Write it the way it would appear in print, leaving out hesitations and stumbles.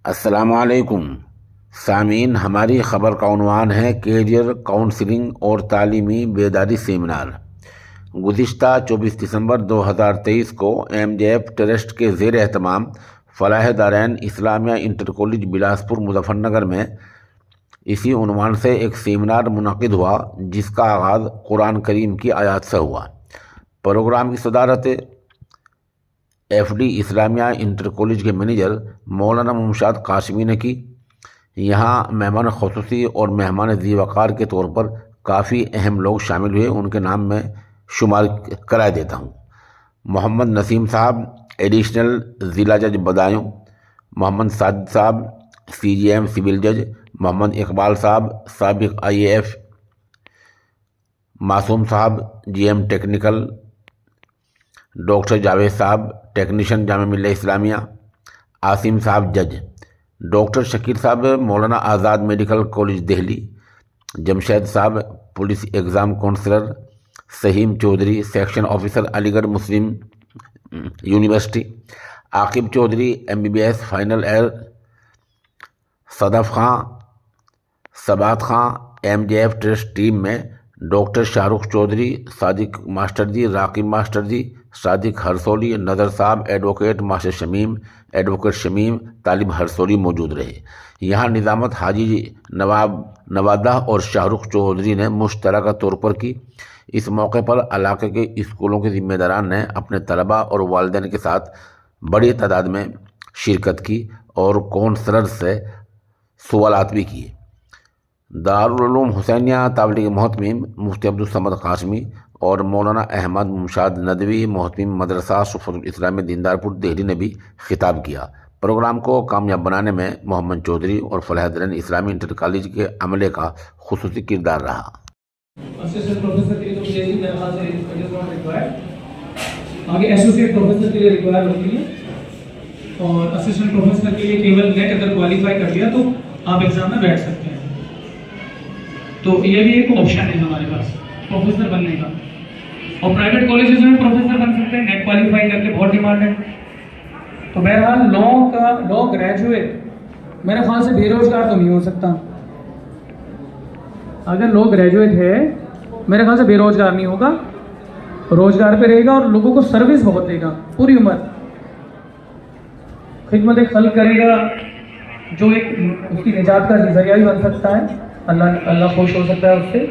السلام علیکم سامعین، ہماری خبر کا عنوان ہے کیریئر کاؤنسلنگ اور تعلیمی بیداری سیمینار۔ گزشتہ 24 دسمبر 2023 کو ایم جے ایف ٹرسٹ کے زیر اہتمام فلاح دارین اسلامیہ انٹر کالج بلاسپور مظفر نگر میں اسی عنوان سے ایک سیمینار منعقد ہوا، جس کا آغاز قرآن کریم کی آیات سے ہوا۔ پروگرام کی صدارت ایف ڈی اسلامیہ انٹر کالج کے منیجر مولانا ممشاد قاسمی نے کی۔ یہاں مہمان خصوصی اور مہمان ذی وقار کے طور پر کافی اہم لوگ شامل ہوئے، ان کے نام میں شمار کرائے دیتا ہوں۔ محمد نسیم صاحب، ایڈیشنل ضلع جج بدایوں، محمد ساجد صاحب، سی جی ایم سول جج، محمد اقبال صاحب، سابق آئی اے F, Masoom Sahab, G M technical, doctor Javed Sahab, technician Jamia Millia Islamia, Asim Sahab جج، doctor Shakir Sahab, Maulana Azad Medical College Delhi, Jamshed Sahab, police exam counsellor, Saheem Chaudhary, section officer Aligarh Muslim University, Aqib Chaudhary, M B B S final year, Sadaf Khan, Sabat Khan. M J F trust team میں doctor Shah Rukh Chaudhary, Sadiq master ji, Raqib master ji, Sadiq Harsoli, Nazar صاحب، advocate master Shamim, advocate Shamim, طالب ہرسولی موجود رہے۔ یہاں نظامت حاجی نوادہ اور شاہ رخ چودھری نے مشترکہ طور پر کی۔ اس موقع پر علاقے کے اسکولوں کے ذمہ داران نے اپنے طلباء اور والدین کے ساتھ بڑی تعداد میں شرکت کی اور کونسلر سے سوالات بھی کیے۔ دارالعلوم حسینیہ تابلیغ محتمم مفتی عبدالصمد قاسمی اور مولانا احمد ممشاد ندوی محتمم مدرسہ صفوت الاسلام دیندارپور دہلی نے بھی خطاب کیا۔ پروگرام کو کامیاب بنانے میں محمد چودھری اور فلاح دارین اسلامی انٹر کالج کے عملے کا خصوصی کردار رہا۔ آگے ایسوسیٹ پروفیسر کے لیے ریکوائر ہوتی ہے اور اسسٹنٹ پروفیسر کے لیے کیول نیٹ اگر کوالیفائی کر لیا تو آپ ایگزام میں بیٹھ سکتے ہیں۔ تو یہ بھی ایک آپشن ہے ہمارے پاس پروفیسر بننے کا، اور پرائیویٹ کالجز میں پروفیسر بن سکتے ہیں نیٹ کوالیفائی کر کے، بہت ڈیمانڈ ہے۔ تو بہرحال لا گریجویٹ میرے خیال سے بے روزگار تو نہیں ہو سکتا۔ اگر لا گریجویٹ ہے میرے خیال سے بے روزگار نہیں ہوگا، روزگار پہ رہے گا اور لوگوں کو سروس بہت دے گا، پوری عمر خدمت خلق کرے گا، جو ایک اس کی نجات کا ذریعہ بھی بن سکتا ہے۔ اللہ خوش ہو سکتا ہے اس سے۔